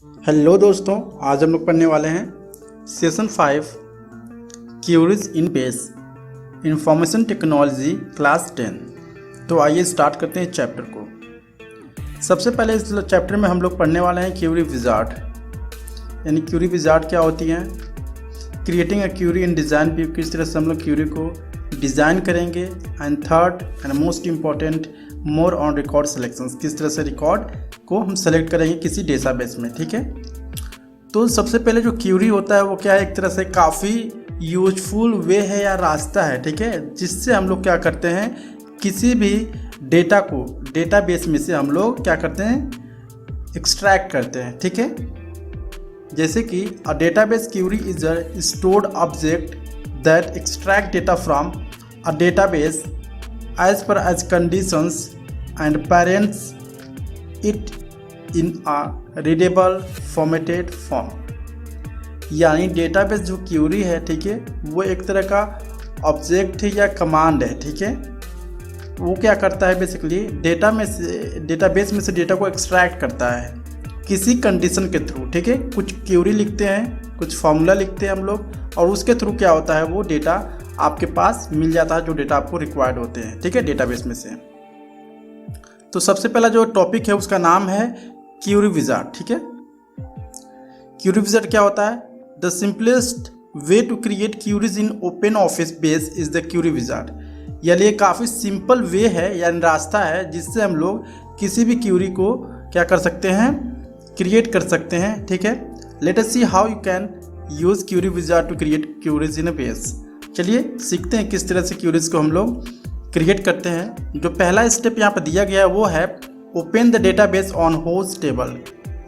Hello दोस्तों, आज हम लोग पढ़ने वाले हैं सेशन 5 क्यूरीज इन बेस इंफॉर्मेशन टेक्नोलॉजी क्लास 10। तो आइए स्टार्ट करते हैं चैप्टर को। सबसे पहले इस चैप्टर में हम लोग पढ़ने वाले हैं क्यूरी विजार्ड। यानी क्यूरी विजार्ड क्या होती है, creating a query in design view, किस तरह से हम लोग क्यूरी को डिज़ाइन करेंगे। And third and most important, more on record selections, किस तरह से रिकॉर्ड को हम सेलेक्ट करेंगे किसी डेटाबेस में। ठीक है, तो सबसे पहले जो क्यूरी होता है वो क्या है, एक तरह से काफ़ी यूजफुल वे है या रास्ता है। ठीक है, जिससे हम लोग क्या करते हैं, किसी भी डेटा को डेटाबेस में से हम लोग क्या करते हैं, एक्सट्रैक्ट करते हैं। ठीक है, जैसे कि a database query is a stored object that extract data from a database as per as conditions and parents it in a readable formatted form। यानी डेटाबेस जो क्यूरी है, ठीक है, वो एक तरह का ऑब्जेक्ट है या कमांड है। ठीक है, वो क्या करता है, बेसिकली डेटाबेस में से डेटा को एक्सट्रैक्ट करता है किसी कंडीशन के थ्रू। ठीक है, कुछ क्यूरी लिखते हैं, कुछ फॉर्मूला लिखते हैं हम लोग, और उसके थ्रू क्या होता है, वो डेटा आपके पास मिल जाता है जो डेटा आपको रिक्वायर्ड होते हैं। ठीक है, डेटाबेस में से। तो सबसे पहला जो टॉपिक है उसका नाम है क्यूरी विजार्ड। ठीक है, क्यूरी विजार्ड क्या होता है, the simplest way to create queries in open office base is the query wizard. यानी ये काफ़ी सिंपल वे है, यानी रास्ता है जिससे हम लोग किसी भी क्यूरी को क्या कर सकते हैं, क्रिएट कर सकते हैं। ठीक है, let us see how you can use query wizard to create queries in a base. चलिए सीखते हैं किस तरह से क्यूरीज को हम लोग क्रिएट करते हैं। जो पहला स्टेप यहाँ पर दिया गया है वो है open the database on host table.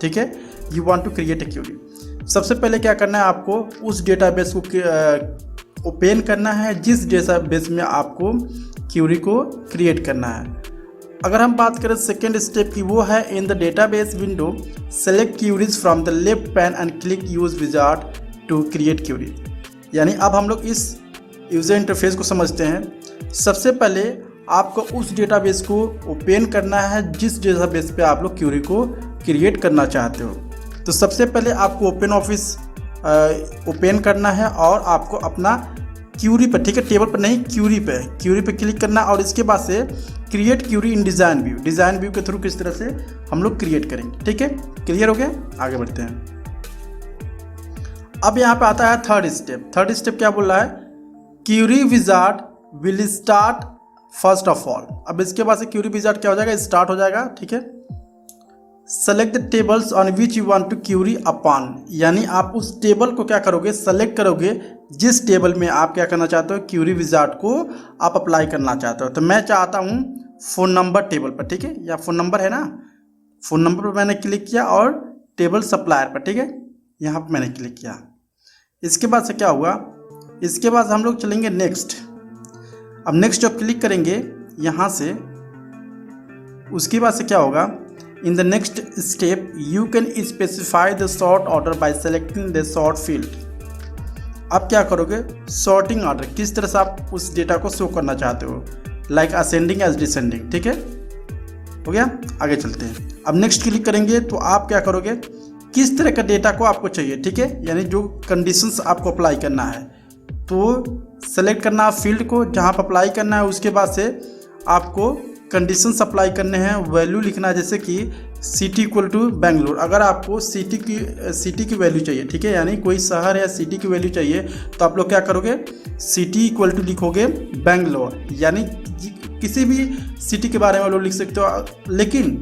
ठीक है, you want to create a query. सबसे पहले क्या करना है, आपको उस डेटाबेस को ओपन करना है जिस डेटाबेस में आपको क्यूरी को क्रिएट करना है। अगर हम बात करें सेकेंड स्टेप की, वो है in the database window select queries from the left pane and click use wizard to create query. यानी अब हम लोग इस यूज़र इंटरफेस को समझते हैं। सबसे पहले आपको उस डेटाबेस को ओपन करना है जिस डेटाबेस पे आप लोग क्यूरी को क्रिएट करना चाहते हो। तो सबसे पहले आपको ओपन ऑफिस ओपन करना है और आपको अपना क्यूरी पर, ठीक है, टेबल पर नहीं, क्यूरी पे क्लिक करना, और इसके बाद से create query in design view के थ्रू किस तरह से हम लोग क्रिएट करेंगे। ठीक है, क्लियर हो गया, आगे बढ़ते हैं। अब यहाँ पे आता है थर्ड स्टेप क्या बोल रहा है, query wizard will start first of all. अब इसके बाद से क्यूरी विजार्ड क्या हो जाएगा, स्टार्ट हो जाएगा। ठीक है, select the tables on which you want to query upon. यानी आप उस टेबल को क्या करोगे, सेलेक्ट करोगे जिस टेबल में आप क्या करना चाहते हो, क्यूरी विजार्ड को आप अप्लाई करना चाहते हो। तो मैं चाहता हूँ फ़ोन नंबर टेबल पर। ठीक है, या फ़ोन नंबर है ना, फ़ोन नंबर पर मैंने क्लिक किया और टेबल सप्लायर पर। ठीक है, यहाँ पर मैंने क्लिक किया। इसके बाद से क्या हुआ, इसके बाद हम लोग चलेंगे नेक्स्ट। अब नेक्स्ट जब क्लिक करेंगे यहाँ से, उसके बाद से क्या होगा, in the next step you can specify the sort order by selecting the sort field. अब क्या करोगे, सॉर्टिंग ऑर्डर, किस तरह से आप उस डेटा को शो करना चाहते हो, लाइक असेंडिंग एज डिसेंडिंग। ठीक है, हो गया, आगे चलते हैं। अब नेक्स्ट क्लिक करेंगे तो आप क्या करोगे, किस तरह का डेटा को आपको चाहिए। ठीक है, यानी जो कंडीशंस आपको अप्लाई करना है, तो सेलेक्ट करना फील्ड को जहाँ पर अप्लाई करना है। उसके बाद से आपको कंडीशंस अप्लाई करने हैं, वैल्यू लिखना है, जैसे कि सिटी इक्वल टू बेंगलोर। अगर आपको सिटी की वैल्यू चाहिए, ठीक है, यानी कोई शहर या सिटी की वैल्यू चाहिए, तो आप लोग क्या करोगे, सिटी इक्वल टू लिखोगे बेंगलोर। यानी किसी भी सिटी के बारे में लोग लिख सकते हो, लेकिन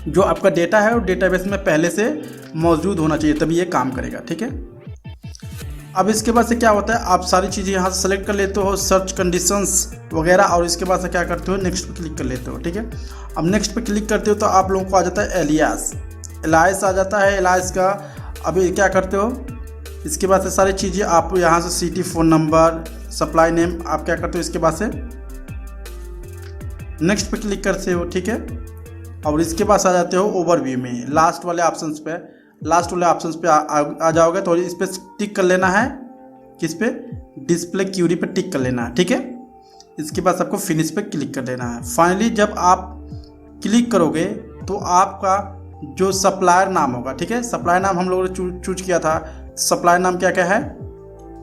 जो आपका डेटा है वो डेटाबेस में पहले से मौजूद होना चाहिए, तभी ये काम करेगा। ठीक है, अब इसके बाद से क्या होता है, आप सारी चीज़ें यहाँ से सेलेक्ट कर लेते हो, सर्च कंडीशंस वगैरह, और इसके बाद से क्या करते हो, नेक्स्ट पे क्लिक कर लेते हो। ठीक है, अब नेक्स्ट पे क्लिक करते हो तो आप लोगों को आ जाता है एलियास आ जाता है। एलियास का अभी क्या करते हो, इसके बाद से सारी चीज़ें आप यहाँ से city, phone number, supply name, आप क्या करते हो, इसके बाद से नेक्स्ट पे क्लिक करते हो। ठीक है, और इसके पास आ जाते हो ओवरव्यू में, लास्ट वाले ऑप्शंस पे आ जाओगे, तो इस पर टिक कर लेना है, किस पे, डिस्प्ले क्यूरी पे टिक कर लेना है। ठीक है, इसके बाद आपको फिनिश पे क्लिक कर लेना है। फाइनली जब आप क्लिक करोगे तो आपका जो सप्लायर नाम होगा, ठीक है। सप्लायर नाम हम लोगों ने चूज किया था। सप्लायर नाम क्या क्या है?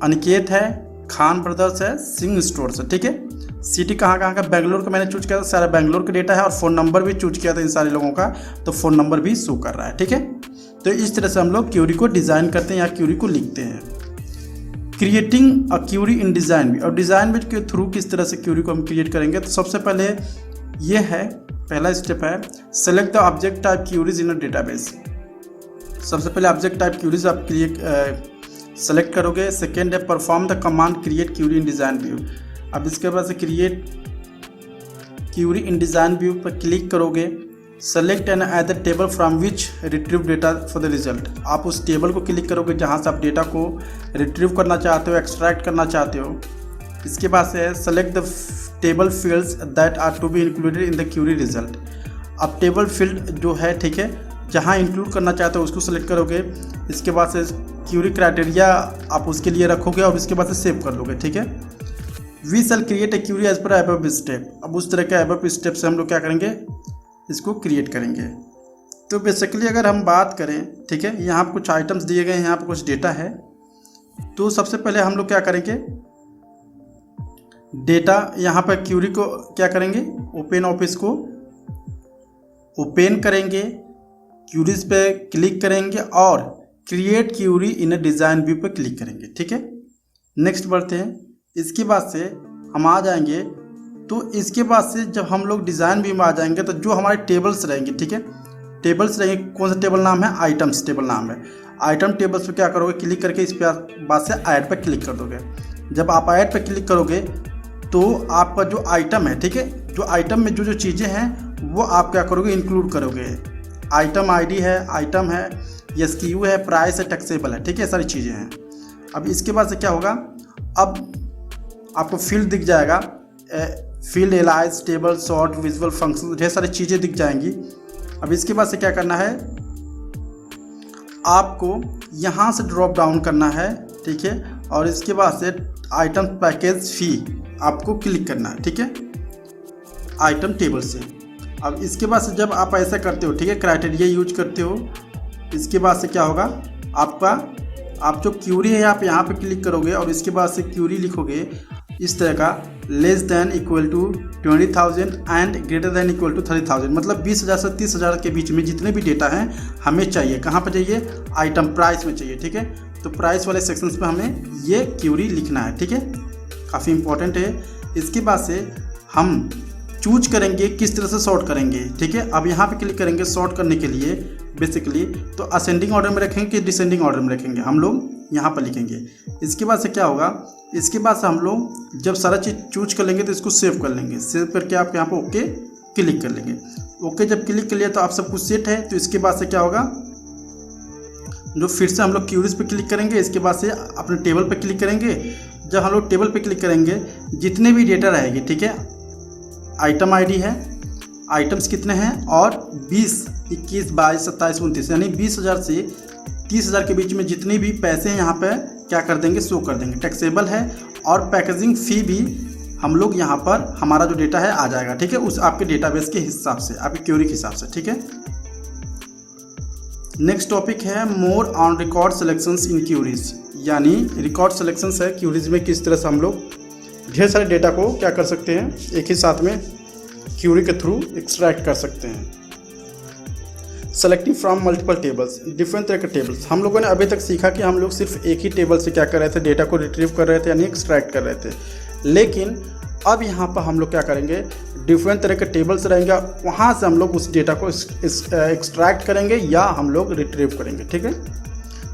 अनिकेत है, खान ब्रदर्स है, सिंह स्टोर्स है, ठीक है। सिटी कहाँ कहाँ का? बेंगलोर का मैंने चूज किया था, सारा बेंगलोर का डेटा है। और फ़ोन नंबर भी चूज किया था इन सारे लोगों का, तो फ़ोन नंबर भी शो कर रहा है, ठीक है। तो इस तरह से हम लोग क्यूरी को डिज़ाइन करते हैं या क्यूरी को लिखते हैं। Creating a query in design भी, और डिज़ाइन भी के थ्रू किस तरह से क्यूरी को हम क्रिएट करेंगे। तो सबसे पहले ये है, पहला स्टेप है select the object type queries in a database. सबसे पहले ऑब्जेक्ट टाइप क्यूरीज आप सेलेक्ट करोगे। सेकेंड है perform the command create query in design view. अब इसके बाद से create query in design view पर क्लिक करोगे। Select another table from which retrieve data for the result. आप उस टेबल को क्लिक करोगे जहाँ से आप डेटा को रिट्रीव करना चाहते हो, एक्सट्रैक्ट करना चाहते हो। इसके बाद से select the table fields that are to be included in the query result. अब टेबल फील्ड जो है, ठीक है, जहाँ इंक्लूड करना चाहते हो उसको सेलेक्ट करोगे। इसके बाद से क्यूरी क्राइटेरिया आप उसके लिए रखोगे और इसके बाद से सेव कर लोगे, ठीक है। We shall create a query as per above step. अब उस तरह के अबव स्टेप से हम लोग क्या करेंगे, इसको क्रिएट करेंगे। तो बेसिकली अगर हम बात करें, ठीक है, यहाँ पर कुछ आइटम्स दिए गए हैं, यहाँ पर कुछ डेटा है। तो सबसे पहले हम लोग क्या करेंगे, डेटा यहाँ पर क्यूरी को क्या करेंगे, ओपन ऑफिस को ओपन करेंगे, क्यूरीज पे क्लिक करेंगे और create query in a design view पे क्लिक करेंगे, ठीक है। नेक्स्ट बढ़ते हैं। इसके बाद से हम आ जाएंगे, तो इसके बाद से जब हम लोग डिज़ाइन व्यू में आ जाएंगे तो जो हमारे टेबल्स रहेंगे, ठीक है, टेबल्स रहेंगे। कौन सा टेबल नाम है? आइटम्स टेबल नाम है। आइटम टेबल्स पे क्या करोगे, क्लिक करके इस बाद से ऐड पे क्लिक कर दोगे। जब आप ऐड पे क्लिक करोगे तो आपका जो आइटम है, ठीक है, जो आइटम में जो जो चीज़ें हैं वो आप क्या करोगे, इंक्लूड करोगे। आइटम आईडी है, आइटम है, एसक्यू है, प्राइस है, टैक्सेबल है, ठीक है, सारी चीज़ें हैं। अब इसके बाद से क्या होगा, अब आपको फील्ड दिख जाएगा, field allies, table, sort, visual function, ढेर सारी चीज़ें दिख जाएंगी। अब इसके बाद से क्या करना है, आपको यहाँ से ड्रॉप डाउन करना है, ठीक है, और इसके बाद से आइटम पैकेज फी आपको क्लिक करना है, ठीक है, आइटम टेबल से। अब इसके बाद से जब आप ऐसा करते हो, ठीक है, क्राइटेरिया यूज करते हो, इसके बाद से क्या होगा, आप जो क्यूरी है आप यहाँ पे क्लिक करोगे और इसके बाद से क्यूरी लिखोगे इस तरह का, less than equal to 20,000 and greater than equal to 30,000। मतलब 20,000 से 30,000 के बीच में जितने भी डेटा हैं हमें चाहिए। कहाँ पर चाहिए? आइटम प्राइस में चाहिए, ठीक है। तो प्राइस वाले सेक्शंस पे हमें ये क्यूरी लिखना है, ठीक है, काफ़ी इंपॉर्टेंट है। इसके बाद से हम चूज करेंगे किस तरह से सॉर्ट करेंगे, ठीक है। अब यहाँ पे क्लिक करेंगे सॉर्ट करने के लिए बेसिकली, तो असेंडिंग ऑर्डर में रखेंगे कि डिसेंडिंग ऑर्डर में रखेंगे, हम लोग यहाँ पर लिखेंगे। इसके बाद से क्या होगा, इसके बाद से हम लोग जब सारा चीज़ चूज कर लेंगे तो इसको सेव कर लेंगे। सेव करके आप यहाँ पर ओके क्लिक कर लेंगे। ओके जब क्लिक कर लिया तो आप सब कुछ सेट है। तो इसके बाद से क्या होगा, जो फिर से हम लोग क्यूरीज पे क्लिक करेंगे। इसके बाद से अपने टेबल पे क्लिक करेंगे। जब हम लोग टेबल पे क्लिक करेंगे जितने भी डेटा रहेगी, ठीक है, आइटम आईडी है, आइटम्स कितने हैं, और 20, 21, 22, 27, 29 यानी 20,000 से 30,000 के बीच में जितने भी पैसे हैं यहाँ पे क्या कर देंगे, शो कर देंगे। टैक्सेबल है और पैकेजिंग फ़ी भी हम लोग यहाँ पर हमारा जो डेटा है आ जाएगा, ठीक है, उस आपके डेटाबेस के हिसाब से, आपकी क्यूरी के हिसाब से, ठीक है। नेक्स्ट टॉपिक है more on record selections in queries, यानी रिकॉर्ड सिलेक्शंस है क्यूरीज में किस तरह से हम लोग ढेर सारे डेटा को क्या कर सकते हैं, एक ही साथ में क्यूरी के थ्रू एक्सट्रैक्ट कर सकते हैं। Selecting from multiple tables, different तरह के टेबल्स। हम लोगों ने अभी तक सीखा कि हम लोग सिर्फ एक ही टेबल से क्या कर रहे थे, डेटा को रिट्रीव कर रहे थे यानी एक्सट्रैक्ट कर रहे थे। लेकिन अब यहाँ पर हम लोग क्या करेंगे, डिफरेंट तरह के टेबल्स रहेंगे, वहाँ से हम लोग उस डेटा को एक्सट्रैक्ट करेंगे या हम लोग रिट्रीव करेंगे, ठीक है।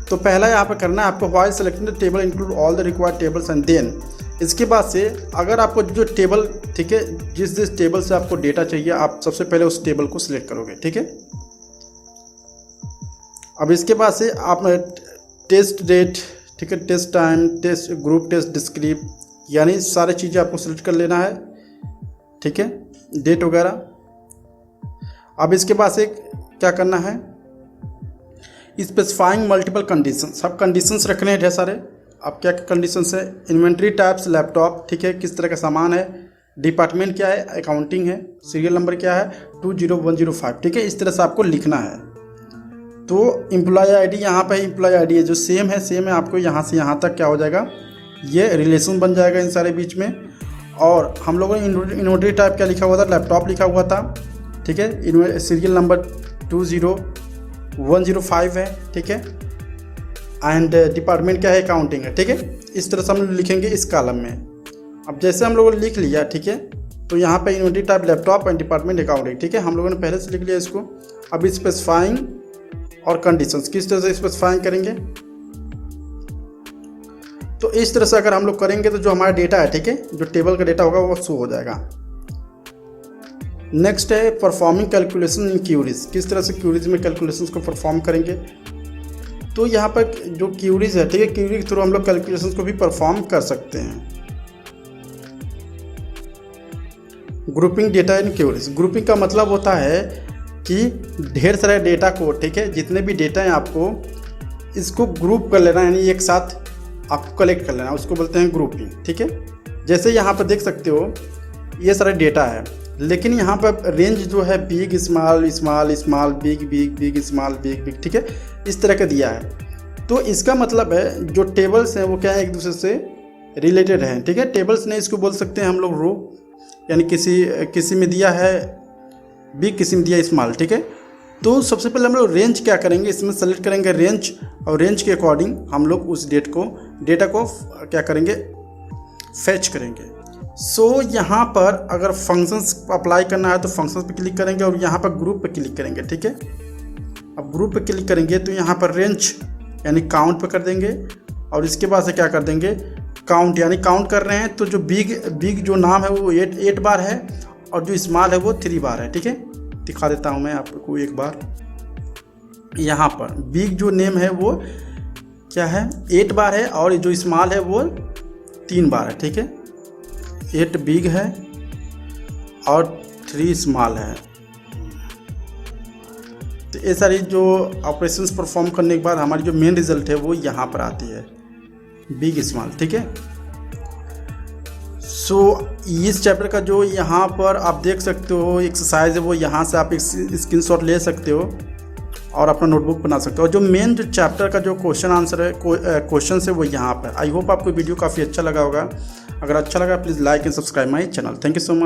तो पहला यहाँ पर करना है आपको, while selecting the table include all the required tables and then, इसके बाद से अगर आपको जो टेबल, ठीक है, जिस टेबल से आपको डेटा चाहिए आप सबसे पहले उस टेबल को सिलेक्ट करोगे, ठीक है। अब इसके बाद से आप टेस्ट डेट, ठीक है, test time, test group, test descript, यानी सारी चीज़ें आपको सिलेक्ट कर लेना है, ठीक है, डेट वगैरह। अब इसके बाद से क्या करना है, स्पेसिफाइंग मल्टीपल कंडीशन, सब कंडीशंस रखने हैं ढेर सारे। अब क्या क्या कंडीशंस है, इन्वेंट्री टाइप्स लैपटॉप, ठीक है, किस तरह का सामान है, डिपार्टमेंट क्या है, अकाउंटिंग है, सीरियल नंबर क्या है 20105, ठीक है, इस तरह से आपको लिखना है। तो एम्प्लॉय आईडी यहाँ पे एम्प्लॉय आईडी है जो सेम है आपको यहाँ से यहाँ तक क्या हो जाएगा, ये रिलेशन बन जाएगा इन सारे बीच में। और हम लोगों ने इन्वेंटरी टाइप क्या लिखा हुआ था, लैपटॉप लिखा हुआ था, ठीक है। सीरियल नंबर 20105 है, ठीक है। एंड डिपार्टमेंट क्या है, अकाउंटिंग है, ठीक है। इस तरह से हम लिखेंगे इस कॉलम में। अब जैसे हम लोगों ने लिख लिया, ठीक है, तो यहाँ पे inventory type laptop and department accounting, ठीक है, हम लोगों ने पहले से लिख लिया इसको। अब स्पेसिफाइंग और कंडीशंस किस तरह से स्पेसिफाइंग करेंगे, तो इस तरह से अगर हम लोग करेंगे तो जो हमारा डेटा है, ठीक है, जो टेबल का डेटा होगा वो शो हो जाएगा। नेक्स्ट है परफॉर्मिंग कैलकुलेशन इन क्यूरीज, किस तरह से क्यूरीज में कैलकुलेशंस को परफॉर्म करेंगे। तो यहाँ पर जो क्यूरीज है, ठीक है, क्यूरी के थ्रू हम लोग कैलकुलेशंस को भी परफॉर्म कर सकते हैं। ग्रुपिंग डेटा इन क्यूरीज, ग्रुपिंग का मतलब होता है कि ढेर सारे डेटा को, ठीक है, जितने भी डेटा हैं आपको इसको ग्रुप कर लेना, यानी एक साथ आपको कलेक्ट कर लेना, उसको बोलते हैं ग्रुपिंग, ठीक है। जैसे यहाँ पर देख सकते हो ये सारा डेटा है, लेकिन यहाँ पर रेंज जो है big small small small big big big small big big, ठीक है, इस तरह का दिया है। तो इसका मतलब है जो टेबल्स हैं वो क्या है, एक दूसरे से रिलेटेड हैं, ठीक है। टेबल्स नहीं, इसको बोल सकते हैं हम लोग रो, यानी किसी में दिया है बिग, किसी में दिया स्मॉल, ठीक है। तो सबसे पहले हम लोग रेंज क्या करेंगे, इसमें सेलेक्ट करेंगे रेंज, और रेंज के अकॉर्डिंग हम लोग उस डेटा को क्या करेंगे, फैच करेंगे। सो यहाँ पर अगर फंक्शंस अप्लाई करना है तो फंक्शंस पे क्लिक करेंगे और यहाँ पर ग्रुप पे क्लिक करेंगे, ठीक है। अब ग्रुप पे क्लिक करेंगे तो यहाँ पर रेंज यानी काउंट पे कर देंगे, और इसके बाद से क्या कर देंगे, काउंट, यानी काउंट कर रहे हैं तो जो बिग जो नाम है वो 8 बार है, और जो स्मॉल है वो 3 बार है, ठीक है। दिखा देता हूँ मैं आपको एक बार। यहाँ पर बिग जो नेम है वो क्या है, 8 बार है, और जो स्मॉल है वो 3 बार है, ठीक है। 8 बिग है और 3 स्मॉल है। तो ये सारी जो ऑपरेशंस परफॉर्म करने के बाद हमारी जो मेन रिजल्ट है वो यहाँ पर आती है, बिग स्मॉल, ठीक है। सो इस चैप्टर का जो यहाँ पर आप देख सकते हो एक्सरसाइज है, वो यहाँ से आप एक स्क्रीनशॉट ले सकते हो और अपना नोटबुक बना सकते हो। जो मेन जो चैप्टर का जो क्वेश्चन आंसर है, क्वेश्चन है, वो यहाँ पर। आई होप आपको वीडियो काफ़ी अच्छा लगा होगा। अगर अच्छा लगा please like and subscribe my channel. Thank you so much.